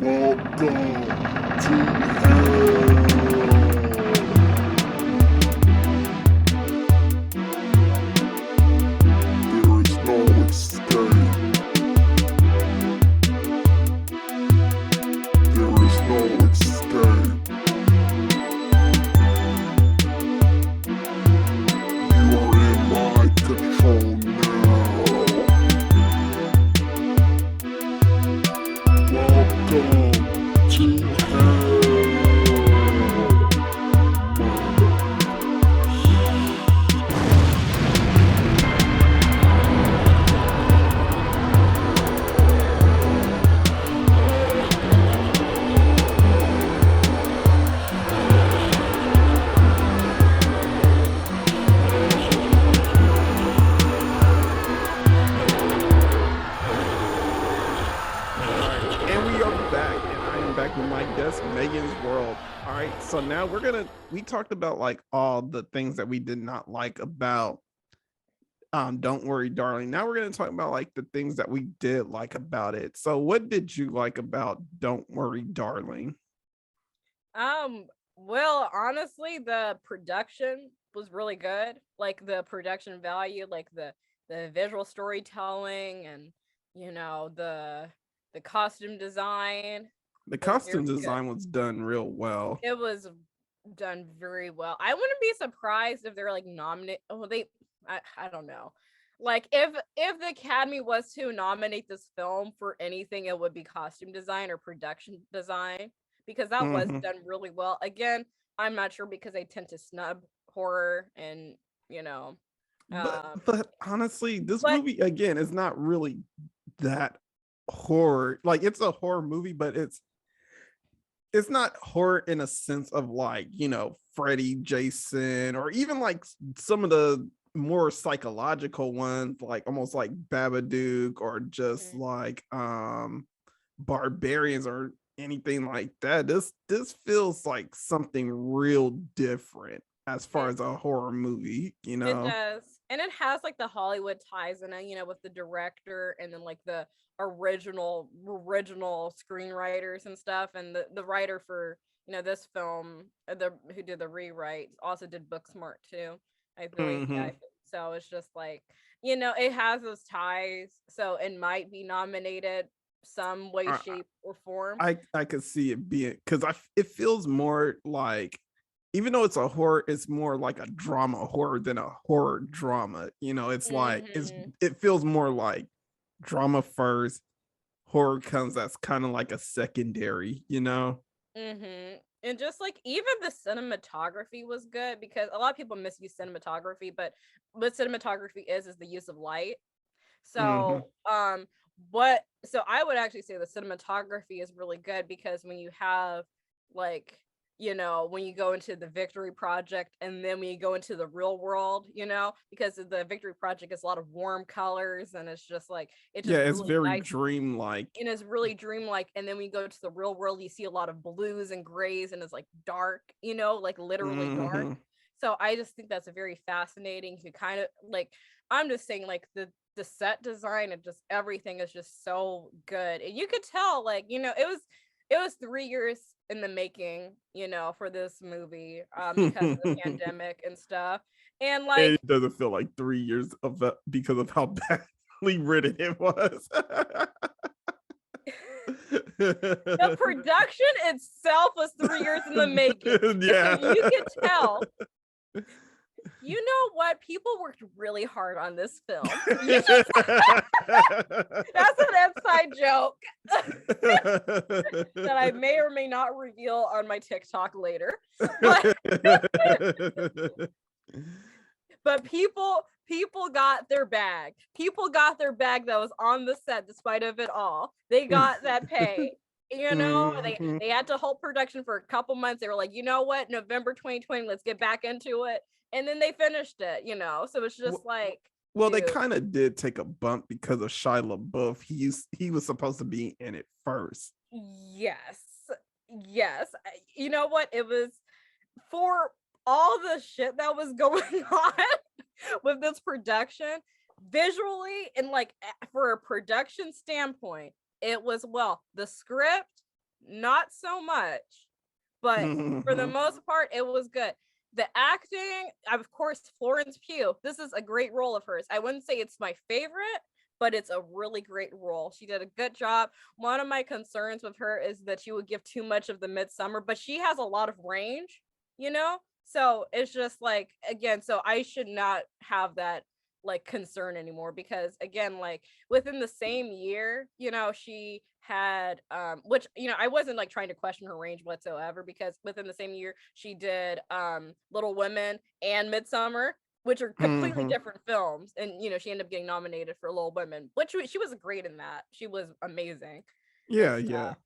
Welcome to hell. There is no escape. There is no escape. You are in my control now. Welcome to hell. And we are back, and I am back with my guest, Meaganzworld. All right, so now we talked about like all the things that we did not like about Don't Worry, Darling. Now we're gonna talk about like the things that we did like about it. So what did you like about Don't Worry, Darling? Well, honestly, the production was really good. Like the production value, like the visual storytelling and the costume design The was costume very good. design was done real well. It was done very well. I wouldn't be surprised if they're like nominate oh I don't know. Like if the Academy was to nominate this film for anything, it would be costume design or production design because that was Mhm. done really well. Again, I'm not sure because I tend to snub horror and you know, But um but honestly, this but movie again is not really that horror. Like it's a horror movie, but it's not horror in a sense of like, Freddy, Jason, or even like some of the more psychological ones, like almost like Babadook or just mhm. like Barbarians or anything like that. This feels like something real different as far it as a horror movie, you It know. does. And it has like the Hollywood ties in it, with the director and then like the original screenwriters and stuff. And the writer for, this film, the who did the rewrites also did Booksmart too. I believe. Yeah. Mhm. So it's just like, it has those ties. So it might be nominated some way, I, shape, or form. I could see it being because it feels more like, even though it's a horror, it's more like a drama horror than a horror drama. It's like Hmm. it feels more like drama first, horror comes as kind of like a secondary. And just like even the cinematography was good because a lot of people misuse cinematography, but what cinematography is the use of light. Hmm. So, so I would actually say the cinematography is really good because when you have like, when you go into the Victory Project and then when you go into the real world, because the Victory Project is a lot of warm colors and it's just like it's Yeah, just it's really very nice dreamlike. and it's really dreamlike. And then we go to the real world, you see a lot of blues and grays, and it's like dark, like literally dark. Hmm. So I just think that's a very fascinating to kind of like. I'm just saying, like the set design and just everything is just so good, and you could tell, like it was 3 years in the making, for this movie, because of the pandemic and stuff, and like It doesn't feel like 3 years of that because of how badly written it was. the production itself was 3 years in the making. And so you Yeah. could tell, you know what? People worked really hard on this film. That's an inside joke that I may or may not reveal on my TikTok later. But but people got their bag. People got their bag that was on the set despite of it all. They got that pay. They Mhm. they had to hold production for a couple months. They were like, you know what, November 2020, let's get back into it. And then they finished it. So it's just Well, like, well, they dude, kind of did take a bump because of Shia LaBeouf. He was supposed to be in it first. yes. Yes. You know what? It was for all the shit that was going on with this production, visually and like for a production standpoint, it was well. The script, not so much, but for the most part, it was good. The acting, of course, Florence Pugh. This is a great role of hers. I wouldn't say it's my favorite, but it's a really great role. She did a good job. One of my concerns with her is that she would give too much of the Midsummer, but she has a lot of range, you know? So it's just like, again, so I should not have that like concern anymore, because again, like within the same year, you know, she had which, you know, I wasn't like trying to question her range whatsoever, because within the same year she did Little Women and Midsummer, which are completely different films, and you know, she ended up getting nominated for Little Women, which she was great in that. She was amazing. Yeah, And yeah. stuff.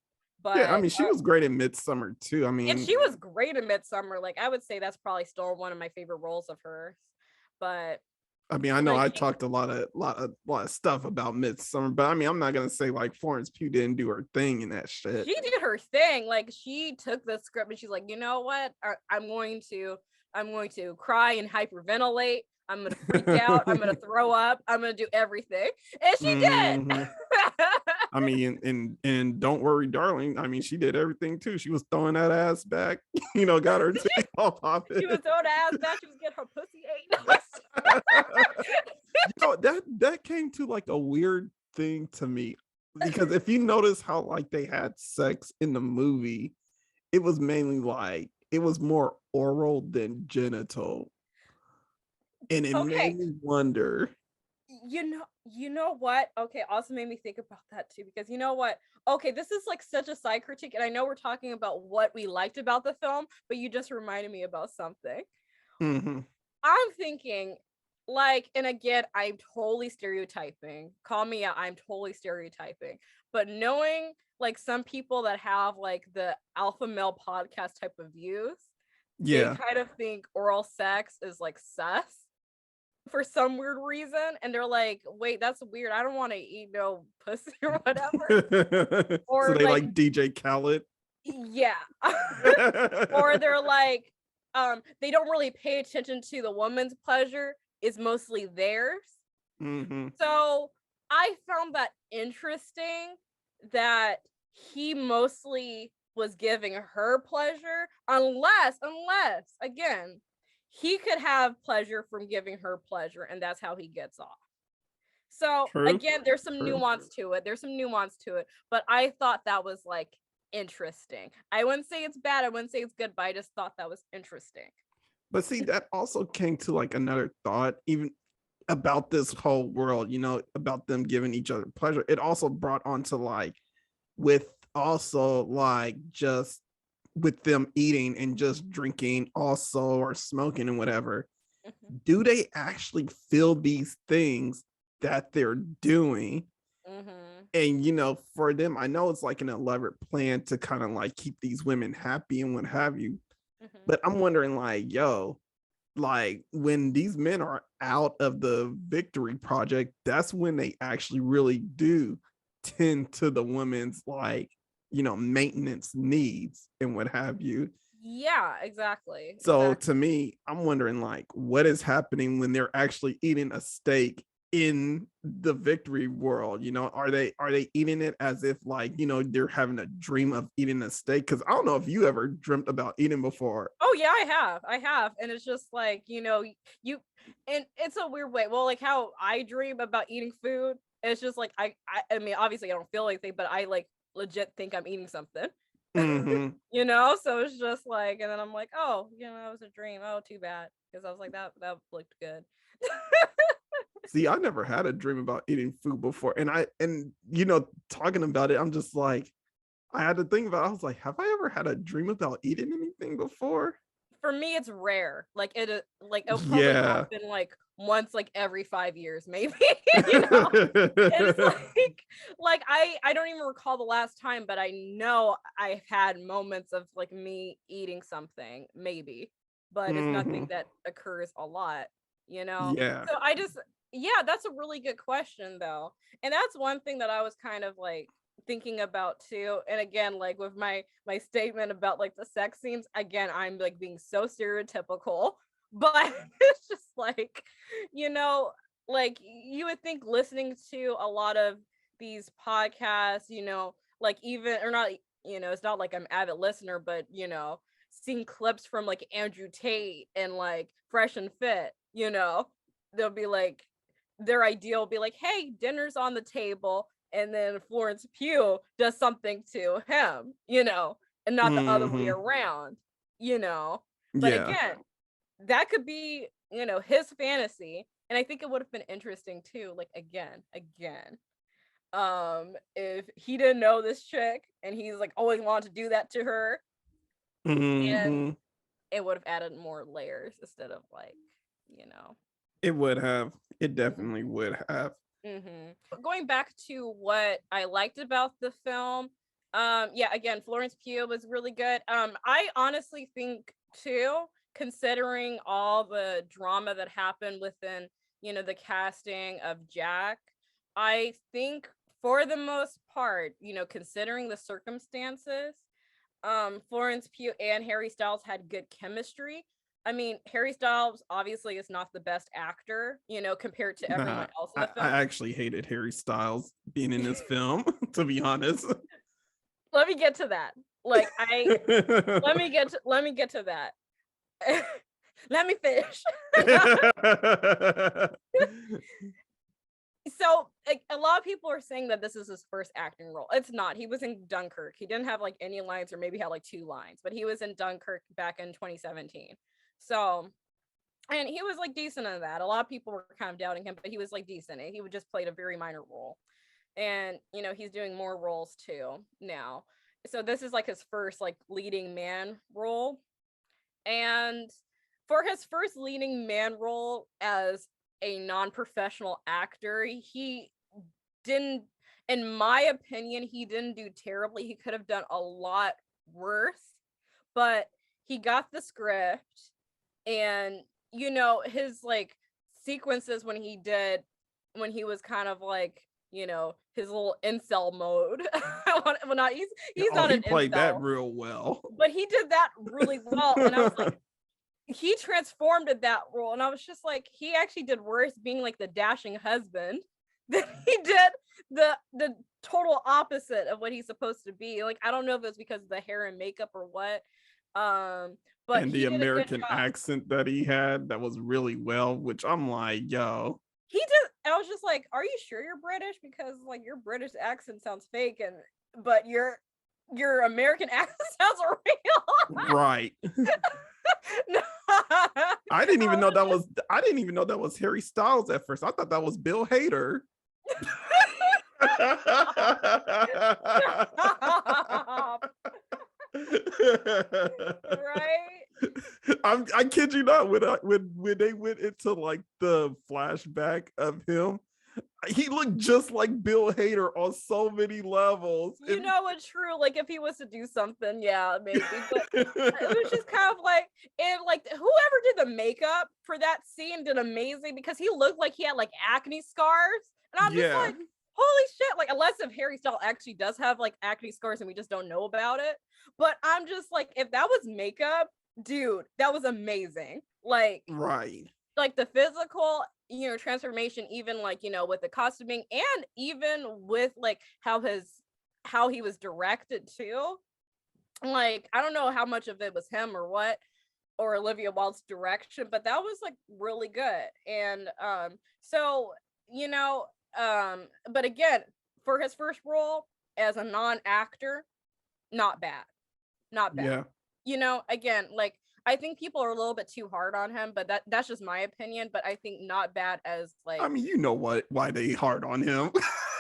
Yeah, I But mean, she was great in Midsummer too. I and mean, she was great in Midsummer. Like I would say that's probably still one of my favorite roles of hers. But I know like I talked a lot of stuff about Midsummer, but I mean, I'm not gonna say like Florence Pugh didn't do her thing in that shit. she did her thing. Like she took the script and she's like, you know what? I'm going to cry and hyperventilate. I'm gonna freak out. I'm gonna throw up. I'm gonna do everything, and she did. I mean, and Don't Worry, Darling. I mean, she did everything too. She was throwing that ass back, you know, got her tail off of it. She was throwing ass back. She was getting her pussy ate. You know, that came to like a weird thing to me, because if you notice how like they had sex in the movie, it was mainly like it was more oral than genital, and it made Okay, me wonder. you know what? Okay, also made me think about that too, because you know what? Okay, this is like such a side critique, and I know we're talking about what we liked about the film, but you just reminded me about something. Mm-hmm. I'm thinking, like, and again, I'm totally stereotyping. Call me out, I'm totally stereotyping. But knowing like some people that have like the alpha male podcast type of views, they Yeah. kind of think oral sex is like sus for some weird reason. And they're like, wait, that's weird. I don't want to eat no pussy or whatever. So Or they like, like DJ Khaled. yeah. Or they're like, they don't really pay attention to the woman's pleasure, is mostly theirs. Mm-hmm. So I found that interesting that he mostly was giving her pleasure, unless again, he could have pleasure from giving her pleasure, and that's how he gets off. So True. again, there's some True. nuance to it. There's some nuance to it, but I thought that was like interesting. I wouldn't say it's bad. I wouldn't say it's good, but I just thought that was interesting. But see, that also came to like another thought, even about this whole world, you know, about them giving each other pleasure. It also brought onto like with also like just with them eating and just drinking also, or smoking and whatever. Mhm. Do they actually feel these things that they're doing? Mhm. And you know, for them, I know it's like an elaborate plan to kind of like keep these women happy and what have you, Mhm. but I'm wondering like, yo, like when these men are out of the Victory Project, that's when they actually really do tend to the woman's like, you know, maintenance needs and what have you. Yeah, exactly. So Exactly. to me, I'm wondering like what is happening when they're actually eating a steak in the Victory world. You know, are they eating it as if like, you know, they're having a dream of eating a steak? Because I don't know if you ever dreamt about eating before. Oh yeah, I have. And it's just like, you know, you and it's a weird way. Well, like how I dream about eating food, it's just like I mean, obviously I don't feel anything, but I like legit think I'm eating something. Mm-hmm. You know? So it's just like, and then I'm like, oh, you know, it was a dream. Oh, too bad. Because I was like, that looked good. See, I never had a dream about eating food before. And you know, talking about it, I'm just like, I had to think about it. I was like, have I ever had a dream about eating anything before? For me, it's rare. Like like it'll probably Yeah. happen like once like every 5 years, maybe. You know? And it's like I don't even recall the last time, but I know I've had moments of like me eating something, maybe, but it's nothing Hmm. that occurs a lot, you know? Yeah. So I just, yeah, that's a really good question though. And that's one thing that I was kind of like thinking about too. And again, like with my statement about like the sex scenes, again, I'm like being so stereotypical, but it's just like, you know, like you would think listening to a lot of these podcasts, you know, like even or not it's not like I'm avid listener, but seeing clips from like Andrew Tate and like Fresh and Fit, they'll be like, their ideal will be like, hey, dinner's on the table, and then Florence Pugh does something to him, and not the other way around, But Yeah. again, that could be, his fantasy. And I think it would have been interesting too, like again, if he didn't know this chick and he's like always wanted to do that to her, and it would have added more layers instead of like, It would have. It definitely would have. Going back to what I liked about the film, yeah, again, Florence Pugh was really good. I honestly think too, considering all the drama that happened within, the casting of Jack, I think for the most part, considering the circumstances, Florence Pugh and Harry Styles had good chemistry. I mean, Harry Styles obviously is not the best actor, compared to everyone else in the film. I actually hated Harry Styles being in this film, to be honest. Let me get to that. Like let me get to that. Let me finish. So a lot of people are saying that this is his first acting role. It's not. He was in Dunkirk. He didn't have like any lines, or maybe had like 2 lines, but he was in Dunkirk back in 2017. So, and he was like decent in that. A lot of people were kind of doubting him, but he was like decent. He would just played a very minor role. And he's doing more roles too now. So this is like his first like leading man role. And for his first leading man role as a non-professional actor, he didn't, in my opinion, he didn't do terribly. He could have done a lot worse, but he got the script, and his like sequences when he was kind of like, his little incel mode. Well, not he's not an incel. He played that real well, but he did that really well, and I was like, he transformed in that role, and I was just like, he actually did worse being like the dashing husband than he did the total opposite of what he's supposed to be. Like, I don't know if it's because of the hair and makeup or what, but and the American accent that he had, that was really well, which I'm like, yo, he did. I was just like, are you sure you're British? Because like your British accent sounds fake, but your American accent sounds real. Right. No. I didn't even know that was Harry Styles at first. I thought that was Bill Hader. Right? I kid you not, when they went into like the flashback of him, he looked just like Bill Hader on so many levels. It's true. Like if he was to do something, yeah, maybe. But it was just kind of like, and like whoever did the makeup for that scene did amazing, because he looked like he had like acne scars, and I'm just like, holy shit! Like, unless if Harry Styles actually does have like acne scars and we just don't know about it, but I'm just like, if that was makeup, dude, that was amazing. Like, right. Like the physical, transformation, even like, with the costuming, and even with like how he was directed too. Like, I don't know how much of it was him or what, or Olivia Wilde's direction, but that was like really good. And but again, for his first role as a non-actor, not bad. Yeah. Again, like, I think people are a little bit too hard on him, but that's just my opinion. But I think not bad as like, I mean, why they hard on him.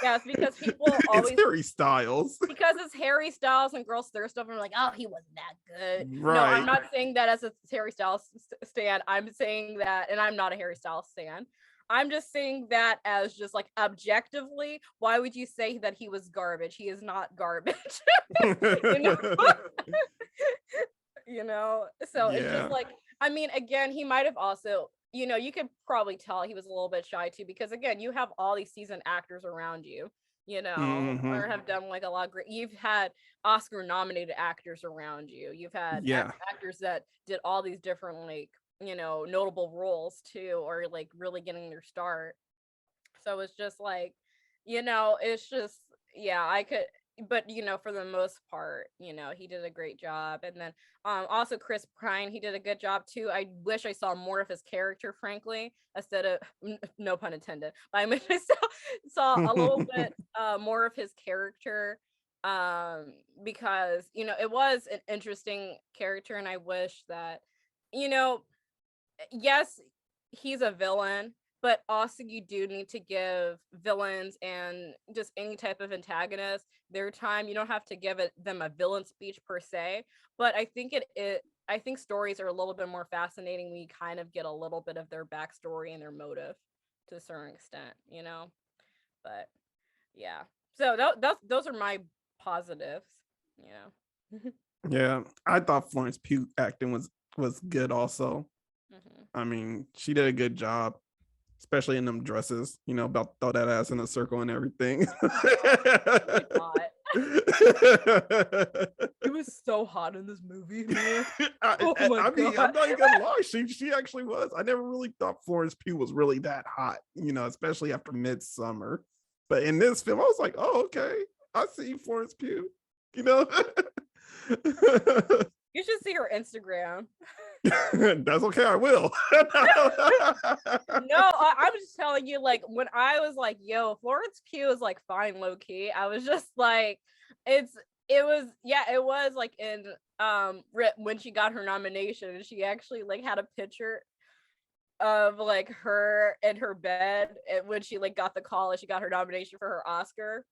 Yeah, it's because people always, it's Harry Styles. Because it's Harry Styles and girls thirst over him, like, oh, he wasn't that good. Right. No, I'm not saying that as a Harry Styles stan. I'm saying that, and I'm not a Harry Styles stan. I'm just saying that as just like objectively, why would you say that he was garbage? He is not garbage. So it's just like, I mean, again, he might have also, you could probably tell he was a little bit shy too, because again, you have all these seasoned actors around you, or have done like a lot of great, you've had Oscar nominated actors around you. You've had actors that did all these different, like, notable roles too, or like really getting their start. So it's just like, it's just, but for the most part, he did a great job. And then also Chris Pine, he did a good job too. I wish I saw more of his character, frankly, instead of no pun intended, but I wish I saw a little bit more of his character, because it was an interesting character, and I wish that yes, he's a villain, but also you do need to give villains and just any type of antagonist their time. You don't have to give them a villain speech per se, but I think I think stories are a little bit more fascinating when you kind of get a little bit of their backstory and their motive to a certain extent, But yeah, so those are my positives, Yeah, I thought Florence Pugh acting was good also. I mean, she did a good job, especially in them dresses, about throw that ass in a circle and everything. It was so hot in this movie, man. I mean, I'm not even gonna lie, she actually was. I never really thought Florence Pugh was really that hot, especially after Midsummer. But in this film, I was like, oh, okay, I see Florence Pugh, You should see her Instagram. That's okay, I will. No, I'm just telling you, like, when I was like, yo, Florence Pugh is like fine low key, I was just like, it was like in when she got her nomination, and she actually like had a picture of like her in her bed, and when she like got the call and she got her nomination for her Oscar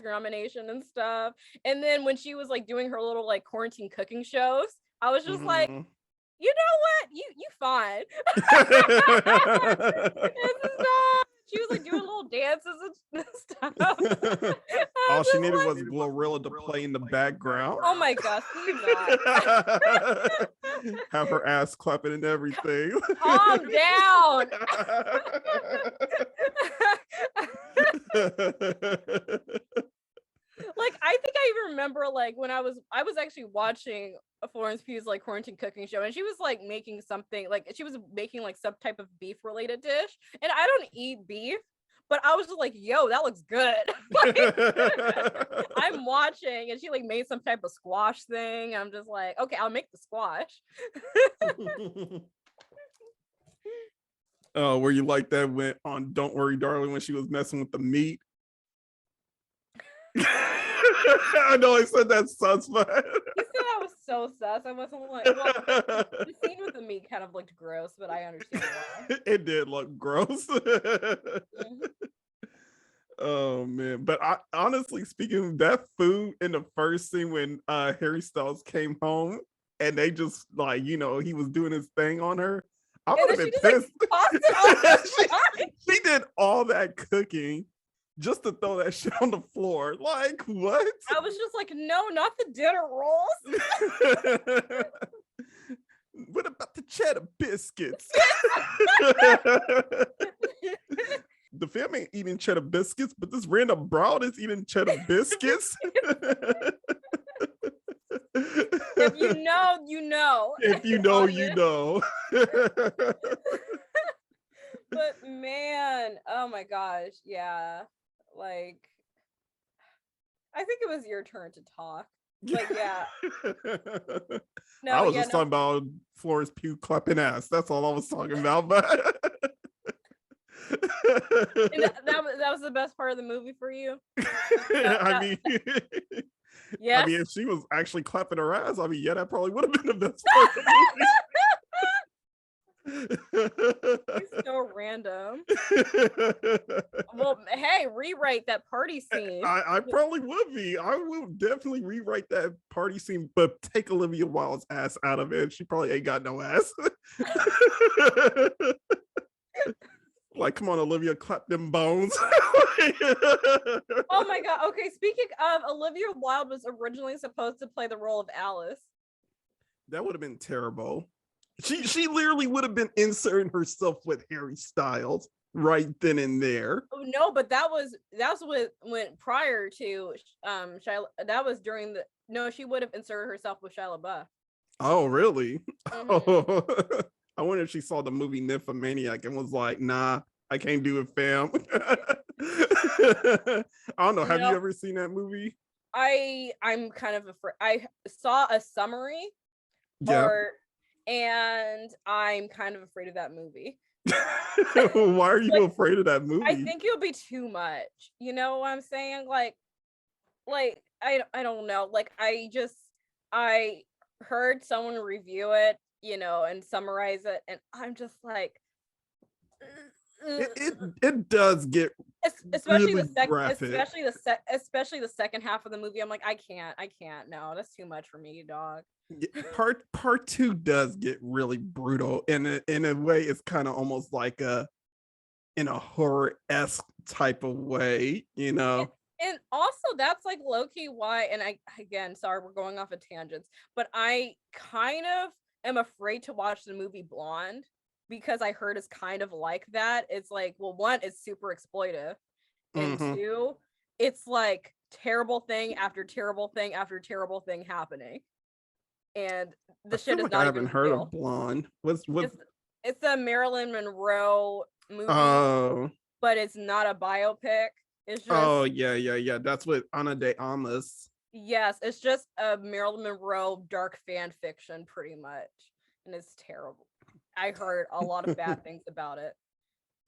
nomination and stuff. And then when she was like doing her little like quarantine cooking shows, I was just like, you know what? You fine. She was like doing little dances and stuff. All she needed was Glorilla to play in the background. Oh my gosh, have her ass clapping and everything. Calm down. Like, I think I even remember like when I was actually watching a Florence Pugh's like quarantine cooking show, and she was like making something, like she was making like some type of beef related dish, and I don't eat beef, but I was just like, yo, that looks good. Like, I'm watching, and she like made some type of squash thing. I'm just like, okay, I'll make the squash. Oh, where you like that went on Don't Worry Darling when she was messing with the meat? I know I said that sus, but You said that was so sus. I wasn't like, well, the scene with the meat kind of looked gross, but I understand why. It did look gross. Oh man, but I honestly speaking of that food in the first scene when Harry Styles came home and they just like, he was doing his thing on her, I would have been pissed. Like, she did all that cooking just to throw that shit on the floor. Like, what? I was just like, no, not the dinner rolls. What about the cheddar biscuits? The film ain't eating cheddar biscuits, but this random broad is eating cheddar biscuits. If you know, you know. If you know, you know. But man, oh my gosh, yeah. Like, I think it was your turn to talk. Like, yeah. No, I was just talking about Florence Pugh clapping ass. That's all I was talking about. But that was the best part of the movie for you. I mean, yes. I mean, if she was actually clapping her ass, I mean, yeah, that probably would have been the best part of the movie. It's so random. Well, hey, rewrite that party scene. I probably would be. I will definitely rewrite that party scene, but take Olivia Wilde's ass out of it. She probably ain't got no ass. Like, come on, Olivia, clap them bones. Oh my god. Okay, speaking of, Olivia Wilde was originally supposed to play the role of Alice. That would have been terrible. She literally would have been inserting herself with Harry Styles right then and there. Oh no, but that's when prior to Shia, that was during the, no, she would have inserted herself with Shia LaBeouf. Oh really? Mm-hmm. Oh, I wonder if she saw the movie Nymphomaniac and was like, nah, I can't do it, fam. I don't know. Have you No, ever seen that movie? I'm kind of afraid. I saw a summary, Yeah. or and I'm kind of afraid of that movie. Why are you Like, afraid of that I movie? think it'll be too much. You know what I'm saying? Like I don't know. Like I heard someone review it, and summarize it, and I'm just like, It does get especially really the graphic. especially the second half of the movie. I'm like, I can't. No, that's too much for me, dog. Part two does get really brutal in a way. It's kind of almost like in a horror-esque type of way, And also that's like low-key why, and I again, sorry, we're going off of tangents, but I kind of am afraid to watch the movie Blonde, because I heard it's kind of like that. It's like, well, one, it's super exploitive, and Mm-hmm. two, it's like terrible thing after terrible thing after terrible thing happening, and I the feel shit is like I not haven't even heard of real. Blonde. What's It's a Marilyn Monroe movie, oh but it's not a biopic. It's just, oh yeah. That's with Ana de Armas. yes, it's just a Marilyn Monroe dark fan fiction, pretty much, and it's terrible. I heard a lot of bad things about it.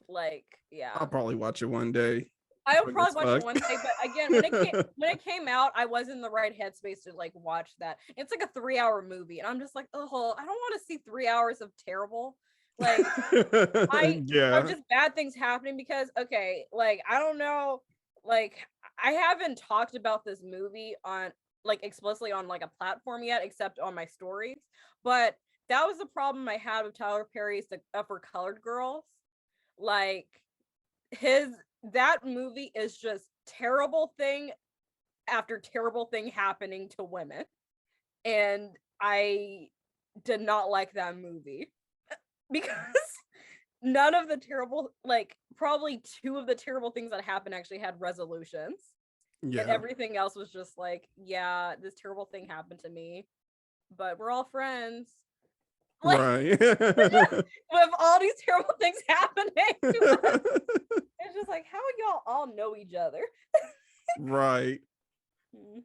Like, yeah, I'll probably watch it one day I'll when probably it's watch it fucked. one day. But again, when it came out, I was in the right headspace to like watch that. It's like a 3-hour movie, and I'm just like, oh, I don't want to see 3 hours of terrible. Like, of Yeah. just bad things happening, because okay, like, I don't know, like, I haven't talked about this movie on, like, explicitly on like a platform yet, except on my stories. But that was the problem I had with Tyler Perry's For Colored Girls. Like, his that movie is just terrible thing after terrible thing happening to women, and I did not like that movie because none of the terrible, like, probably two of the terrible things that happened actually had resolutions, and Yeah. everything else was just like, yeah, this terrible thing happened to me, but we're all friends. Like, Right. with all these terrible things happening to us, it's just like, how y'all all know each other? Right. I mean,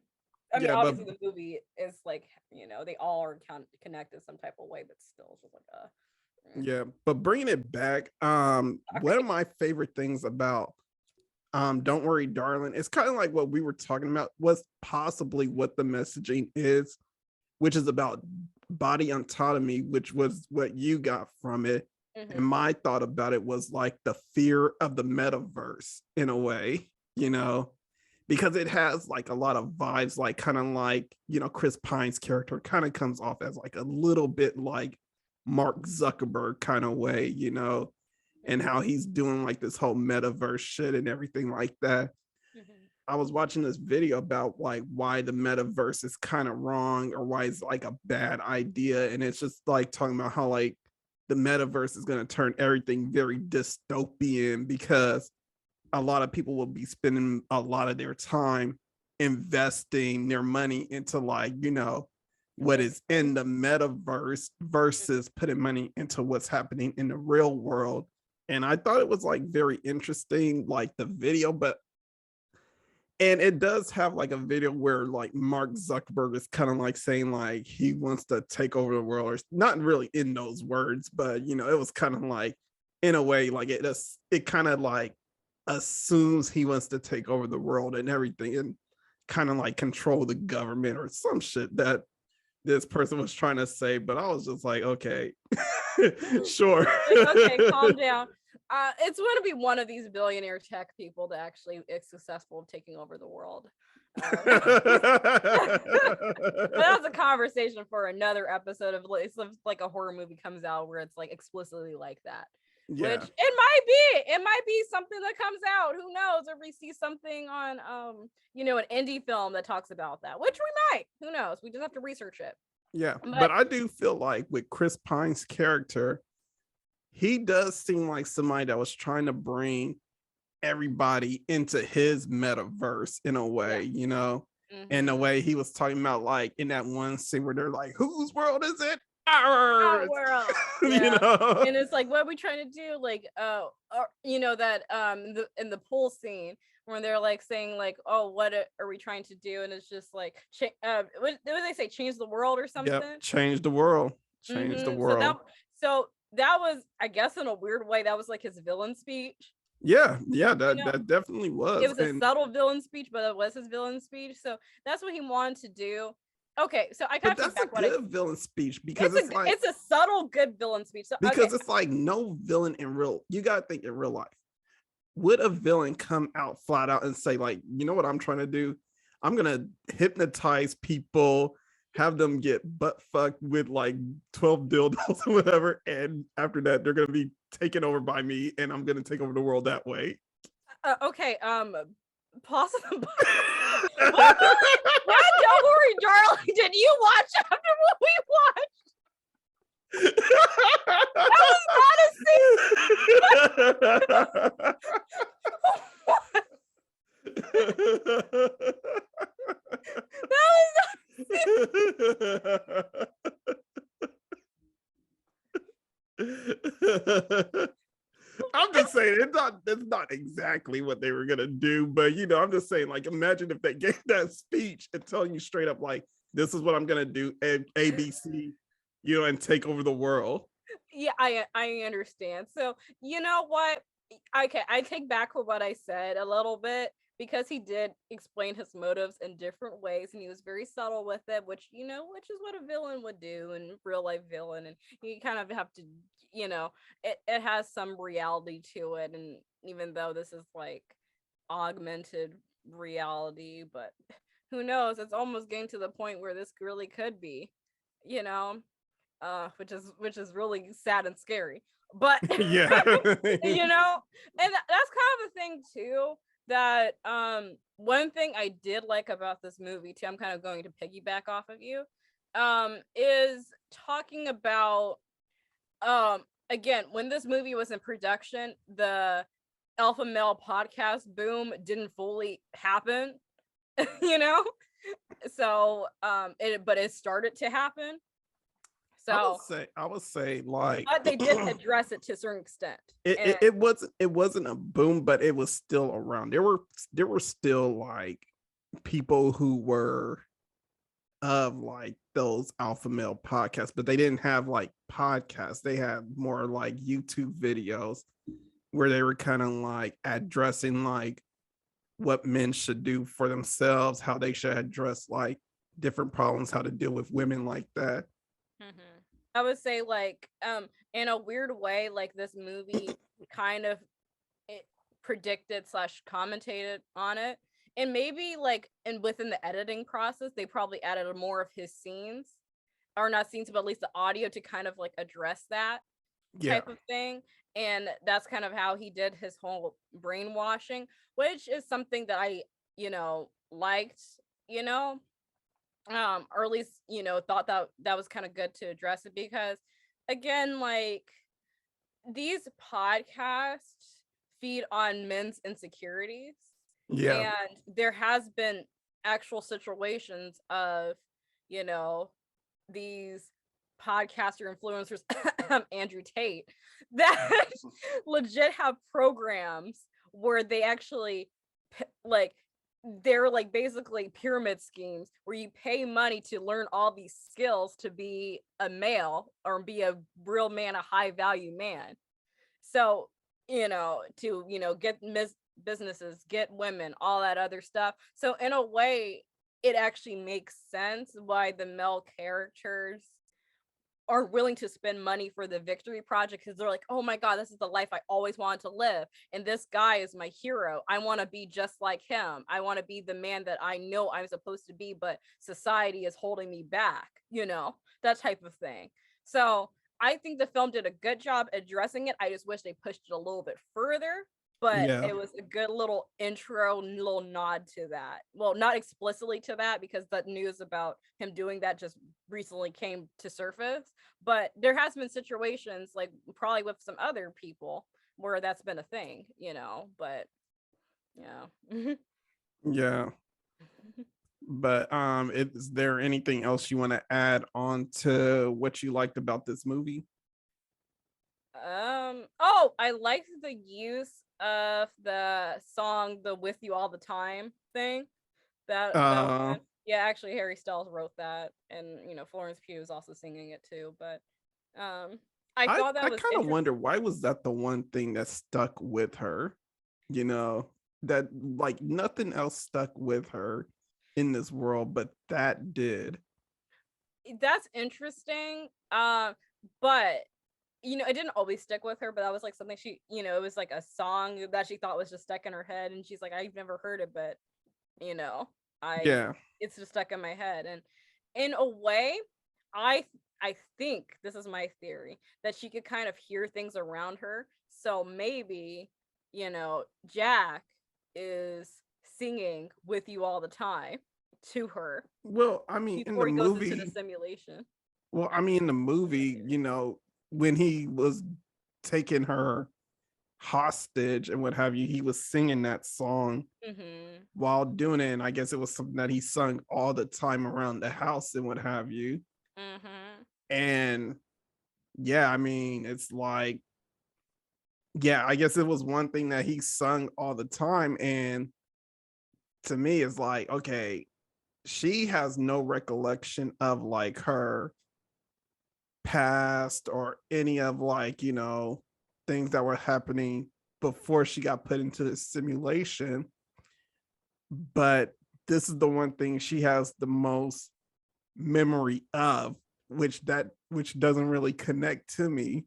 Yeah, but obviously the movie is like, they all are connected some type of way, but still, it's just like, yeah, but bringing it back, one of sorry. my favorite things about Don't Worry Darling, it's kind of like what we were talking about, was possibly what the messaging is, which is about body autonomy, which was what you got from it. And Mhm. my thought about it was like the fear of the metaverse in a way, because it has like a lot of vibes, like kind of like, Chris Pine's character kind of comes off as like a little bit like Mark Zuckerberg kind of way, and how he's doing like this whole metaverse shit and everything like that. Mhm. I was watching this video about like why the metaverse is kind of wrong or why it's like a bad idea. And it's just like talking about how like the metaverse is going to turn everything very dystopian because a lot of people will be spending a lot of their time investing their money into like, what is in the metaverse versus putting money into what's happening in the real world. And I thought it was like very interesting, like the video, and it does have like a video where like Mark Zuckerberg is kind of like saying like he wants to take over the world, or not really in those words, but it was kind of like in a way like it kind of like assumes he wants to take over the world and everything and kind of like control the government or some shit that this person was trying to say. But I was just like, okay, sure. Like, okay, calm down. It's going to be one of these billionaire tech people that actually is successful in taking over the world. But that's a conversation for another episode of, like a horror movie comes out where it's like explicitly like that. Which Yeah. it might be something that comes out. Who knows? If we see something on an indie film that talks about that, which we might. Who knows? We just have to research it. Yeah, but But I do feel like with Chris Pine's character, he does seem like somebody that was trying to bring everybody into his metaverse in a way, in the mhm. way he was talking about, like in that one scene where they're like, whose world is it? Our Ours. world, you yeah. know? And it's like, what are we trying to do? Like, that in the pool scene when they're like saying like, oh, are we trying to do? And it's just like, what do they say? Change the world or something? Yep, change the world. Change the world. So that was, I guess, in a weird way, that was like his villain speech. Yeah, that definitely was. It was a subtle villain speech, but it was his villain speech. So that's what he wanted to do. Okay, so I got to take back what villain speech, because it's a subtle good villain speech. So, because it's like no villain in real. You gotta think in real life. Would a villain come out flat out and say like, you know what I'm trying to do? I'm gonna hypnotize people, have them get butt fucked with like 12 dildos or whatever, and after that they're gonna be taken over by me, and I'm gonna take over the world that way. Okay, possible. What Don't Worry, Darling, did you watch after what we watched? That was I'm just saying it's not exactly what they were gonna do, but you know, I'm just saying, like, imagine if they gave that speech and telling you straight up, like, this is what I'm gonna do, ABC, you know, and take over the world. Yeah, I understand. So you know what? Okay, I take back what I said a little bit, because he did explain his motives in different ways, and he was very subtle with it, which is what a villain would do, and real life villain, and you kind of have to, it has some reality to it, and even though this is like augmented reality, but who knows, it's almost getting to the point where this really could be, which is really sad and scary, but yeah. and that's kind of the thing too, that one thing I did like about this movie too, I'm kind of going to piggyback off of you, is talking about again, when this movie was in production, the alpha male podcast boom didn't fully happen, so but it started to happen. So I would say like, but they did address it to a certain extent. It wasn't a boom, but it was still around. There were still like people who were of like those alpha male podcasts, but they didn't have like podcasts. They had more like YouTube videos where they were kind of like addressing like what men should do for themselves, how they should address like different problems, how to deal with women like that. Mm-hmm. I would say like in a weird way, like this movie kind of predicted / commentated on it, and maybe like within the editing process they probably added more of his scenes, or not scenes, but at least the audio to kind of like address that type of thing. And that's kind of how he did his whole brainwashing, which is something that I liked, or at least thought that was kind of good to address it, because again, like, these podcasts feed on men's insecurities, and there has been actual situations of these podcaster influencers, Andrew Tate, that legit have programs where they actually like, they're like basically pyramid schemes where you pay money to learn all these skills to be a male, or be a real man, a high value man. So, to, get businesses, get women, all that other stuff. So in a way, it actually makes sense why the male characters are willing to spend money for the Victory Project, because they're like, oh my god, this is the life I always wanted to live, and this guy is my hero. I want to be just like him. I want to be the man that I know I'm supposed to be, but society is holding me back, that type of thing. So I think the film did a good job addressing it. I just wish they pushed it a little bit further, but it was a good little intro, little nod to that. Well, not explicitly to that, because the news about him doing that just recently came to surface, but there has been situations, like probably with some other people, where that's been a thing, but yeah. But is there anything else you want to add on to what you liked about this movie? Oh, I liked the use of the song "The With You All the Time" thing. That Uh, one. Yeah, actually, Harry Styles wrote that, and Florence Pugh is also singing it too. But I thought I that was kind of wonder interesting. why was that the one thing that stuck with her, you know, that like nothing else stuck with her in this world, but that did. That's interesting. But it didn't always stick with her, but that was like something she, it was like a song that she thought was just stuck in her head, and she's like, I've never heard it, but you know, I Yeah. it's just stuck in my head. And in a way, I I think this is my theory that she could kind of hear things around her. So maybe, Jack is singing with you all the time to her Well, I mean, in the before he goes into the movie, simulation. well, I mean, in the That's my movie, theory. when he was taking her hostage and what have you, he was singing that song Mhm. while doing it. And I guess it was something that he sung all the time around the house and what have you. Mhm. And yeah, I mean, it's like, yeah, I guess it was one thing that he sung all the time. And to me, it's like, okay, she has no recollection of like her past or any of like, things that were happening before she got put into the simulation. But this is the one thing she has the most memory of, which doesn't really connect to me.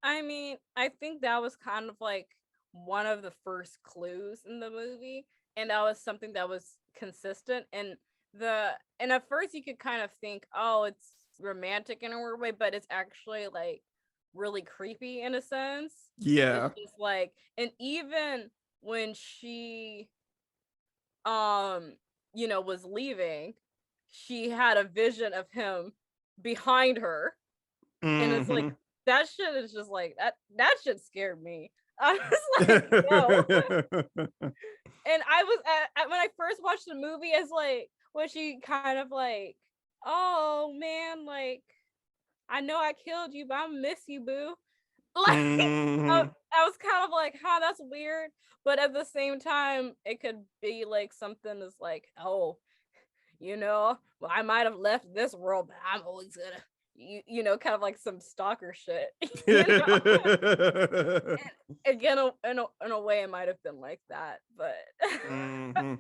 I mean, I think that was kind of like one of the first clues in the movie, and that was something that was consistent. And at first you could kind of think, oh, it's romantic in a weird way, but it's actually like really creepy in a sense. It's Yeah. just like, and even when she um was leaving, she had a vision of him behind her, and it's like Mm-hmm. that shit is just like that shit scared me. I was like, no. And I was when I first watched the movie, as like was she kind of like, oh man, like I know I killed you, but I miss you, boo. Like I, Mm-hmm. I was kind of like, huh, that's weird. But at the same time, it could be like something is like, oh, well, I might have left this world, but I'm always gonna, kind of like some stalker shit, And again, in a way, it might have been like that, but, Mm-hmm.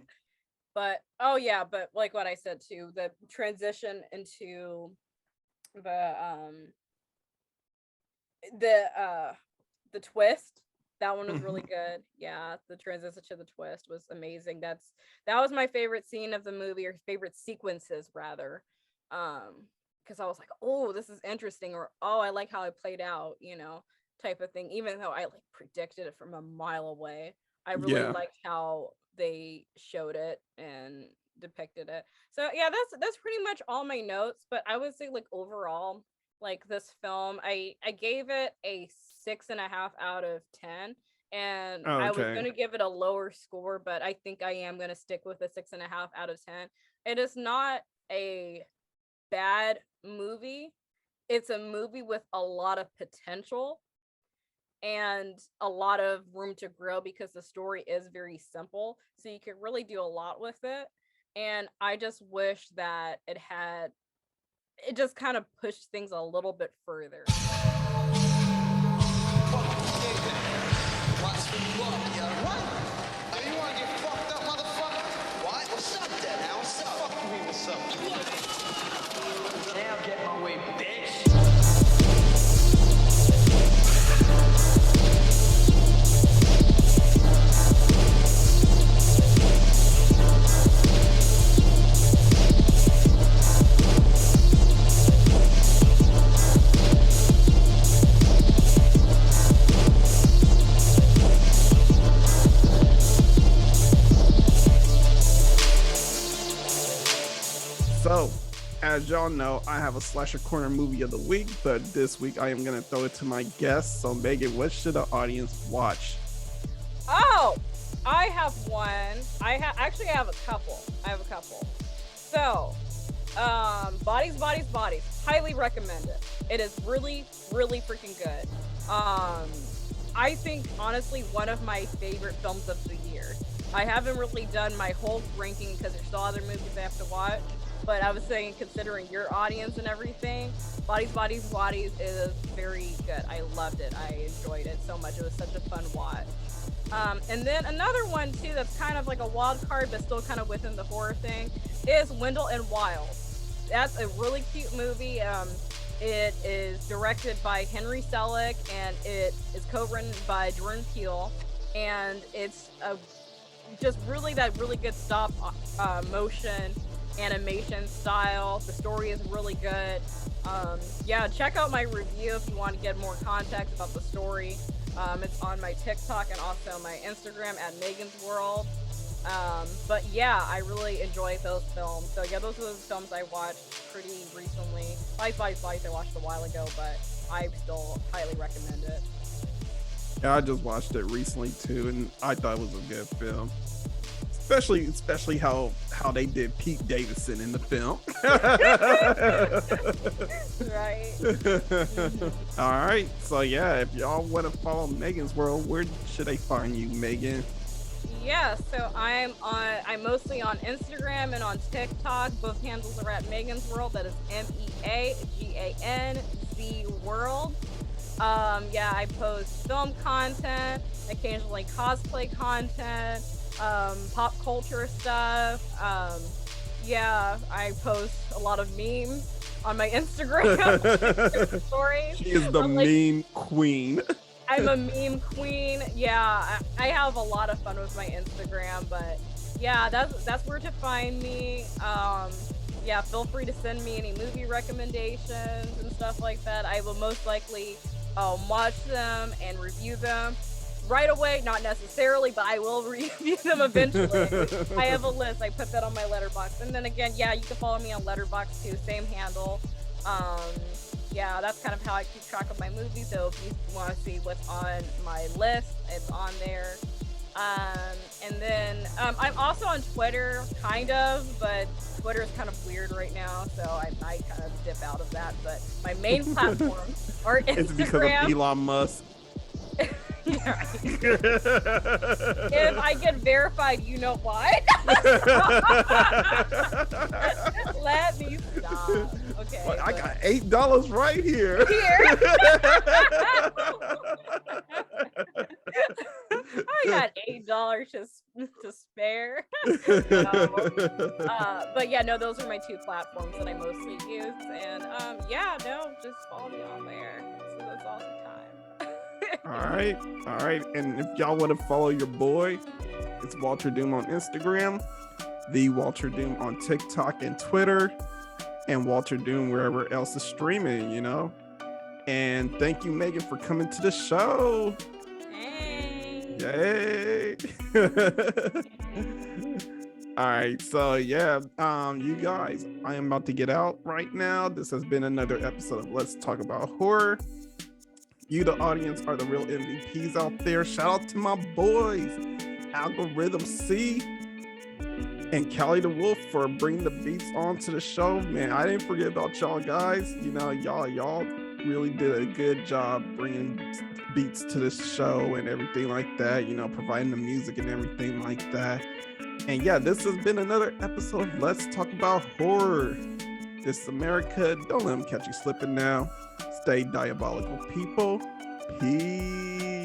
but oh yeah, but like what I said too, the transition into the the uh the twist, that one was really good. Yeah, the transition to the twist was amazing. That was my favorite scene of the movie, or favorite sequences rather. Because I was like, oh, this is interesting, or oh, I like how it played out, type of thing. Even though I like predicted it from a mile away, I really Yeah. liked how they showed it and depicted it. So yeah, that's pretty much all my notes. But I would say like overall, like this film, I gave it a 6.5 out of 10, and I was Okay. going to give it a lower score, but I think I am going to stick with a 6.5 out of 10. It is not a bad movie. It's a movie with a lot of potential and a lot of room to grow, because the story is very simple, so you could really do a lot with it. And I just wish that it just kind of pushed things a little bit further. What's what, yo? What? Oh, you wanna get fucked up, motherfucker? What? What's up, then? Now, what's up? Fuck me, what's up? Now get my way, bitch. So, as y'all know, I have a slasher corner movie of the week, but this week I am going to throw it to my guests. So, Megan, what should the audience watch? Oh, I have one. I have a couple. So, Bodies. Highly recommend it. It is really, really freaking good. I think honestly one of my favorite films of the year. I haven't really done my whole ranking because there's still other movies I have to watch. But I was saying, considering your audience and everything, Bodies is very good. I loved it. I enjoyed it so much. It was such a fun watch. And then another one too that's kind of like a wild card but still kind of within the horror thing is Wendell and Wild. That's a really cute movie. It is directed by Henry Selick and it is co-written by Jordan Peele, and it's just really good stop motion animation style. The story is really good. Yeah, check out my review if you want to get more context about the story. It's on my TikTok and also my Instagram at Meaganzworld. But yeah, I really enjoy those films. So yeah, those are the films I watched pretty recently. Slice I watched a while ago, but I still highly recommend it. Yeah, I just watched it recently too, and I thought it was a good film. Especially how they did Pete Davidson in the film. Right. All right. So yeah, if y'all want to follow Meaganzworld, where should they find you, Megan? Yeah, so I'm mostly on Instagram and on TikTok. Both handles are at Meaganzworld. That is MEAGANZ World. Yeah, I post film content, occasionally cosplay content, pop culture stuff. Yeah, I post a lot of memes on my Instagram stories. She is the meme queen. I'm a meme queen. Yeah, I have a lot of fun with my Instagram, but yeah, that's where to find me. Yeah, feel free to send me any movie recommendations and stuff like that. I will most likely watch them and review them right away, not necessarily, but I will review them eventually. I have a list. I put that on my Letterboxd. And then again, yeah, you can follow me on Letterboxd too, same handle. Yeah, that's kind of how I keep track of my movies. So if you want to see what's on my list, it's on there. And then I'm also on Twitter, kind of, but Twitter is kind of weird right now, so I might kind of dip out of that. But my main platform are Instagram. It's because of Elon Musk. Yeah, right. If I get verified, you know why. Let me stop. Okay. Well, I got $8 right here. I got $8 to spare. But yeah, no, those are my two platforms that I mostly use. And yeah, no, just follow me on there. So that's awesome time. All right. And if y'all want to follow your boy, it's Walterdoom on Instagram, the Walterdoom on TikTok and Twitter, and Walterdoom wherever else is streaming, you know. And thank you, Megan, for coming to the show. Hey. Yay. All right, so yeah, you guys, I am about to get out right now. This has been another episode of Let's Talk About Horror. You, the audience, are the real MVPs out there. Shout out to my boys, Algorythm-C and Callie the Wolf, for bringing the beats onto the show. Man, I didn't forget about y'all guys. You know, y'all really did a good job bringing beats to this show and everything like that. You know, providing the music and everything like that. And yeah, this has been another episode of Let's Talk About Horror. This is America. Don't let them catch you slipping now. Stay diabolical, people. Peace.